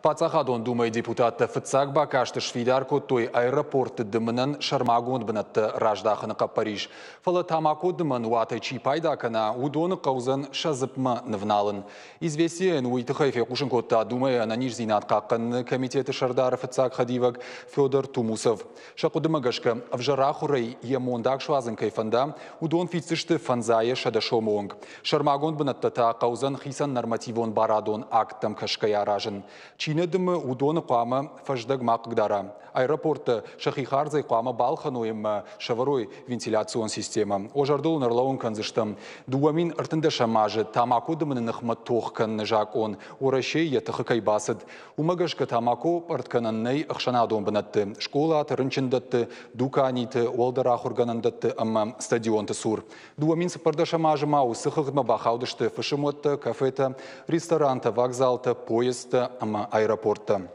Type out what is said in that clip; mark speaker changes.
Speaker 1: Пацахадон думай депутаты Фыцагба кашты швидарко той аэропорты дымынан шармагон бынатты раждахынықа Париж. Фалы тамако дымын уаты чипайдакана удоны қаузын шазыпмы нывналын. Известиен уйтыхайфе кушынкотта думай ананиш зинатқақын комитеті шардары Фыцаг Хадиваг Федор Тумусов. Шақудымагашка в жарахурай емондак швазын кайфанда удон фицишты фанзае шадашомонг. Шармагон бынатты та қаузын хисан нормативон барадон актам кашкая ражын. Чинедімі удоны қамы фаждаг мақыгдара. Аэропорты шахихарзай қамы балхануем шаварой вентиляцион система. Ожардыл нарлауын канзыштым. Дуамин артында шамажы тамако дымын нықмы тоққан жак он. Орашей етіқы кайбасыд. Умагашка тамако арткананнай ақшанадон бынатты. Школа атырынчындатты, дуканиты, олдара хурганандатты ама стадионты сур. Дуамин сыпырда шамажы мау сықығыдма бақаудышты фышымотты, кафеті, ресторанты, вокзалты, поезды ама аэропорта.